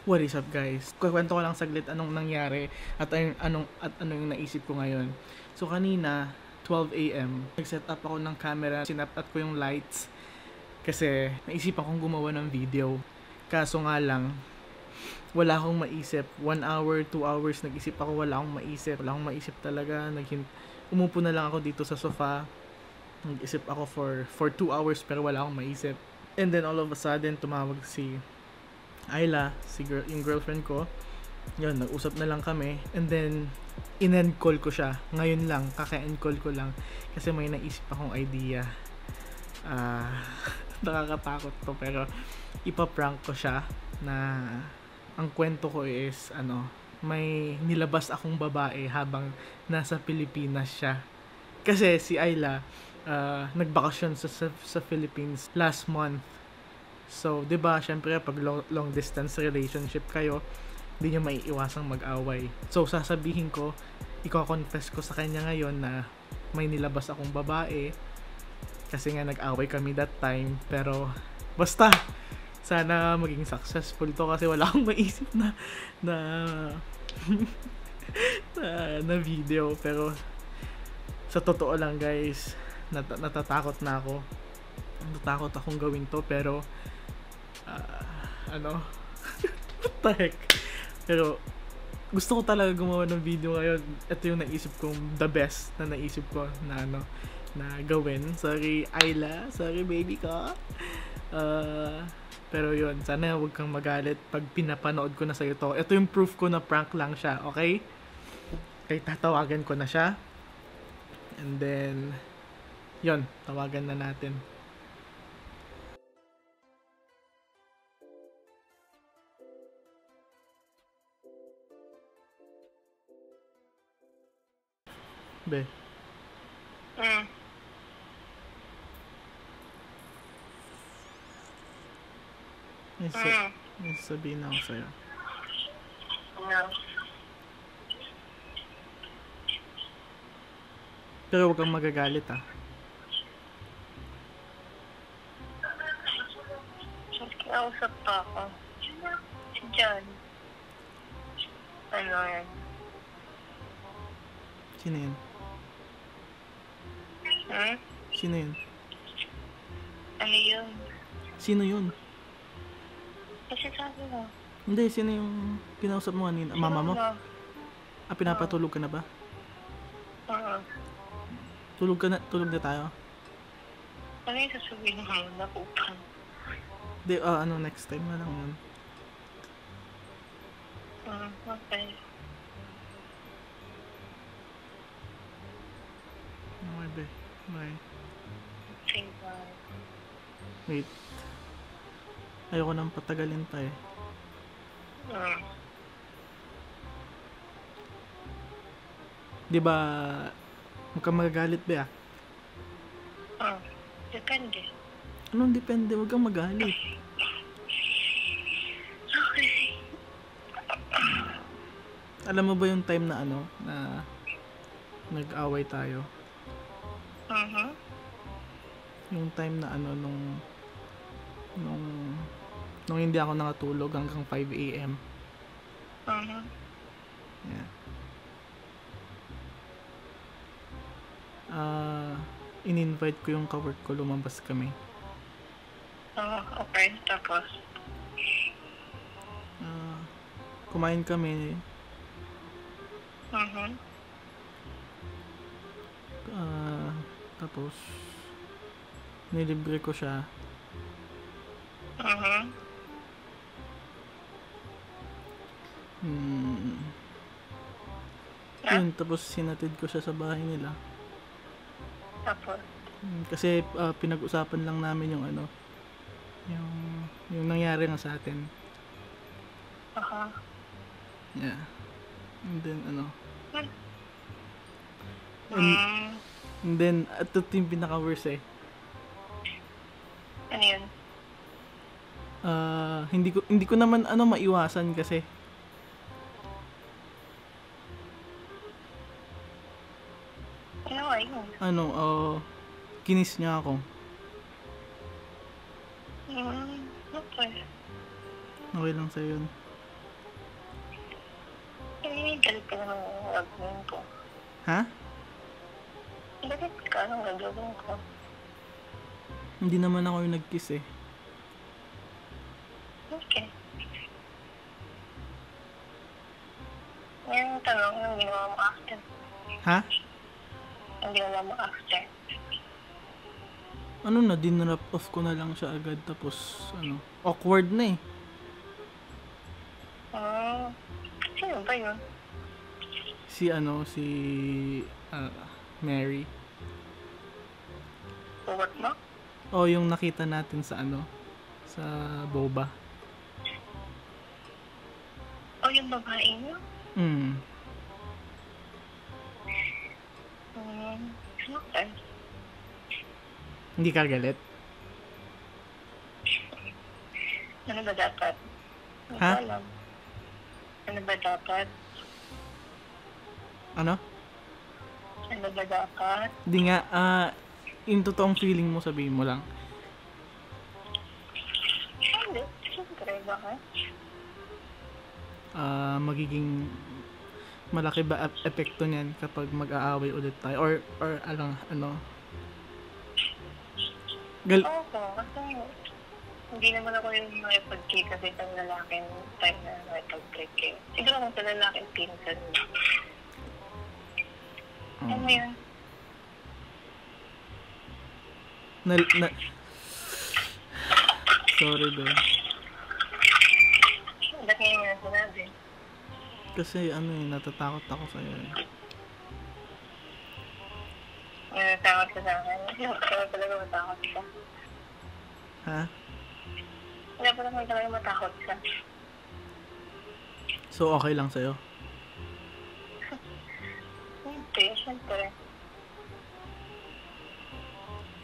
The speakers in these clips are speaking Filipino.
What is up guys? Kukwento ko lang saglit anong nangyari at ano yung naisip ko ngayon. So kanina, 12 AM, nag-set up ako ng camera, sinap-up ko yung lights kasi naisipan kong gumawa ng video. Kaso nga lang, wala akong maisip. 1 hour, 2 hours nag-isip ako, wala akong maisip. Wala akong maisip talaga. Umupo na lang ako dito sa sofa. Nag-isip ako for 2 hours pero wala akong maisip. And then all of a sudden, tumawag si Ayla, yung girlfriend ko. Yun, nag-usap na lang kami. And then, in-end call ko siya. Ngayon lang, kaka-end call ko lang. Kasi may naisip akong idea. Nakakatakot to, pero ipaprank ko siya na ang kwento ko is, may nilabas akong babae habang nasa Pilipinas siya. Kasi si Ayla, nagbakasyon sa Philippines last month. So, 'di ba, syempre pag long distance relationship kayo, hindi niyo maiiwasang mag-away. So, sasabihin ko, i-confess ko sa kanya ngayon na may nilabas akong babae kasi nga nag-away kami that time. Pero basta sana maging successful to kasi wala akong maisip na na video. Pero sa totoo lang guys, natatakot na ako. Natatakot akong gawin to, pero what the heck. Pero gusto ko talaga gumawa ng video ngayon. Ito yung naisip kong the best na naisip ko na na gawin. Sorry Ayla, sorry baby ko. Pero yun, sana huwag kang magalit pag pinapanood ko na sa'yo to. Ito yung proof ko na prank lang siya, okay? Kaya tatawagan ko na siya. And then yun, tawagan na natin. Be. May sabihin ako sa'yo. No. Pero huwag kang magagalit ah. Kinausap pa ako. Si John. Ano yan? Sino yun? Sino yun? Ano yun? Sino yun? Kasi sabi mo. Hindi, sino yung kinausap mo kanina? Mama mo? Pinapatulog ka na ba? Oo. Tulog na tayo? Ano yung sasabihin mo na upang? Hindi, next time na lang yun. Okay. Okay, be. Bye. Say bye. Wait. Ayoko nang patagalin pa eh. Di ba, huwag kang magagalit ba? Depende. Anong depende? Huwag kang magalit. Okay. Alam mo ba yung time na na nag-away tayo? Yung time na nung hindi ako nakatulog hanggang 5 AM. Yeah. In-invite ko yung kawork ko, lumabas kami. Okay. Tapos? Kumain kami. Tapos nilibre ko siya. Yun, tapos sinatid ko siya sa bahay nila. Tapos? Kasi pinag-usapan lang namin yung yung nangyari nga sa atin. Yeah. And then and then ito yung pinaka-worst eh. Ano yun? Hindi ko naman maiwasan kasi ano yun? Kinis niya ako. Okay. Okay lang sa'yo yun. galit ka naman ang gagawin ko. Ha? Galit ka ang gagawin ko. Hindi naman ako yung nag-kiss eh. Okay. Ngayon tanong, ang ginawa mo after? Ha? Ang ginawa mo after? Ano na, dinrap off ko na lang siya agad tapos ano, awkward na eh. Sino ba yun? Si Mary. Uwat mo? O yung nakita natin sa sa boba. O yung babae niyo? Okay. Hindi ka galit? Ano ba dapat? Hindi Ha? ko alam. Ano ba dapat? Ano? Ano ba dapat? Hindi nga, yung totoong feeling mo sabihin mo lang. Hindi. Siyempre, bakit? Magiging malaki ba epekto niyan kapag mag-aaway ulit tayo or Oo, kasi hindi naman ako yung makipag-kita sa isang lalaking time na makipag-break kayo. Siguro kung sa lalaking pinsan mo. Ano yun? Sorry ba? Ba't ngayon nga sinabi? Kasi natatakot ako sa'yo eh. Natakot ka sa akin. Wala talaga matakot ka. Ha? Wala pa naman talaga matakot ka. So okay lang sa'yo? Hindi, syempre.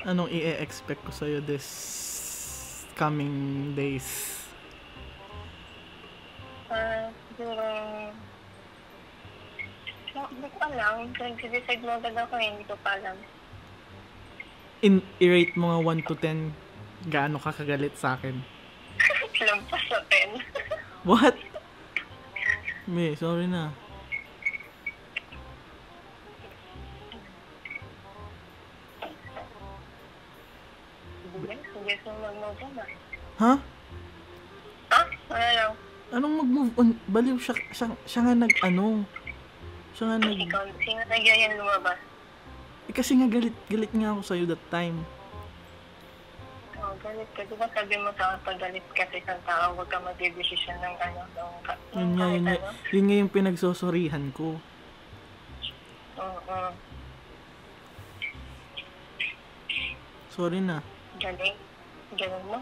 Anong i-expect ko sa'yo this coming days? Siguro... Hindi ko alam. Nag-decide mo agad ako eh. Hindi ko pa alam. I-rate mo nga 1 to 10 gaano ka kagalit sa akin? Lampas sa 10. What? May, sorry na. Hindi ko mag-move on ah. Ha? Ha? Wala lang. Anong mag-move on? Baliw siya nga Siya nga Ikaw, sino nagyayan lumabas? kasi nga galit nga ako sa'yo that time. Oh, galit ka. Diba sabi mo sa akin, pag galit ka sa isang tao, huwag ka mag-desisyon ng Yun nga yung pinagsosorihan ko. Oo. Sorry na. Galing. Galing mo.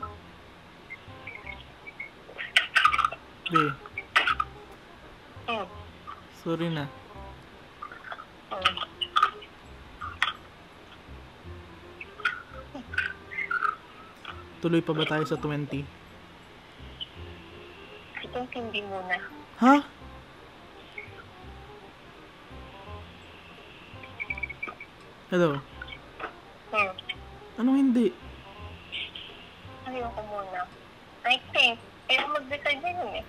Be, Hmm. sorry na. Tuloy pa ba tayo sa 20? Itong hindi muna. Ha? Hello? Anong hindi? Ayoko muna. I think, ayaw mag-decide na yun eh.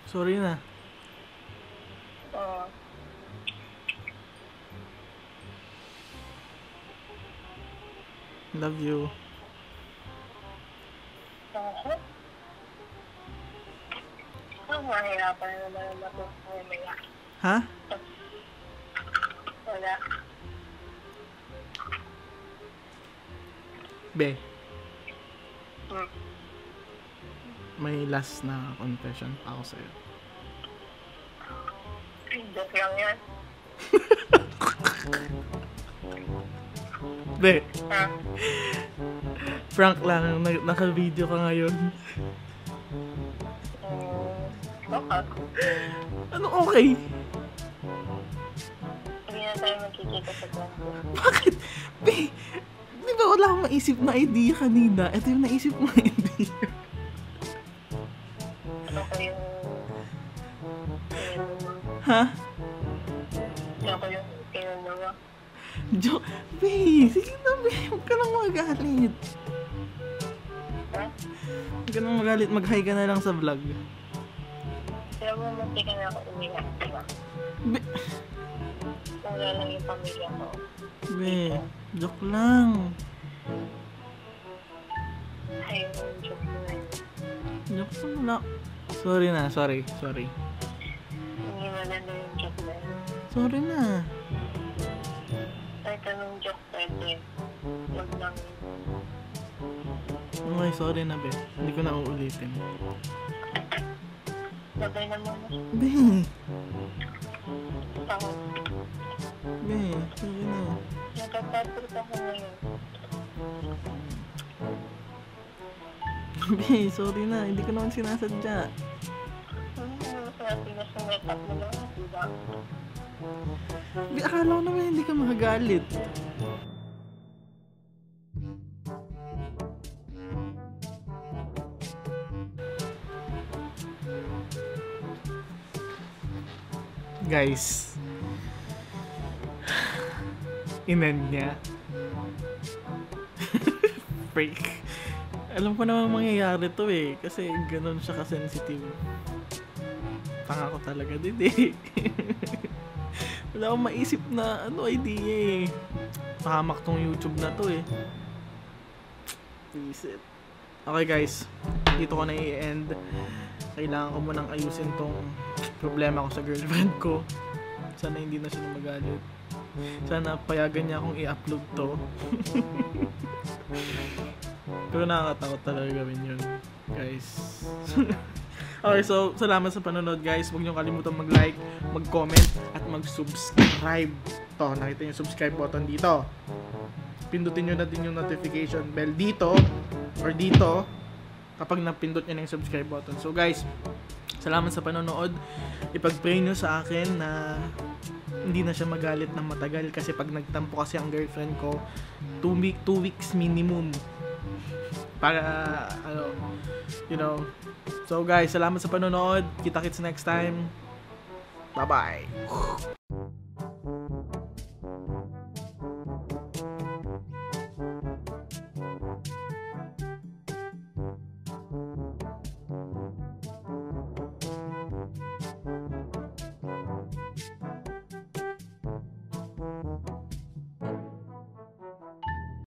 Sorry na. Oo. Love you. Mahirapan na naman ang matutuloy. Ha? Wala. Be, Hmm. may last na confession pa ako sa'yo. Joke lang yan. Be, Ha? Frank lang, naka-video ka ngayon. Okay. Ano okay? Hindi na tayo magkikita sa kwento. Bakit? Be, di ba wala akong maisip na idea kanina? Ito yung naisip mo idea. Ako yung... Ha? Ako yung pinanawa. Joke. Be, sige na be. Huwag ka nang magalit. Ha? Huwag ka nang magalit. Mag-hi ka na lang sa vlog. Alam mo, munti ka na ako umiyak, diba? Wala lang yung pamilya ko. Be, joke lang. Ayun, yung joke mo na yun. Joke lang na. Sorry na, sorry. Hindi maganda yung joke na yun. Sorry na. Kahit anong joke pwede. Huwag lang. Okay, sorry na, be. Hindi ko na uulitin. Sabay naman mo. Be, Ako. be, sorry na. Nagkapapit ako ngayon. Be, sorry na. Hindi ko naman sinasadya. Hindi mo sa pinasametak mo lang, diba? Be, akala ko naman hindi ka makagalit. Guys, inan niya. Freak. Alam ko naman mangyayari to eh, kasi ganun siya ka-sensitive. Tanga ko talaga din eh. Wala akong maisip na idea eh. Pahamak tong YouTube na to eh. Visit. Okay guys, dito ko na i-end. Kailangan ko munang ayusin tong problema ko sa girlfriend ko. Sana hindi na siya magalit. Sana payagan niya akong i-upload to. Pero nakakatakot talaga gawin yun, guys. Okay, so salamat sa panonood guys. Huwag niyo kalimutan mag-like, mag-comment, at mag-subscribe. To, nakita yung subscribe button dito. Pindutin nyo na din yung notification bell dito or dito kapag napindot nyo na yung subscribe button. So guys, salamat sa panonood. Ipag-pray nyo sa akin na hindi na siya magalit ng matagal kasi pag nagtampo kasi ang girlfriend ko 2 weeks minimum para so guys, salamat sa panonood. Kita-kits next time. Bye bye.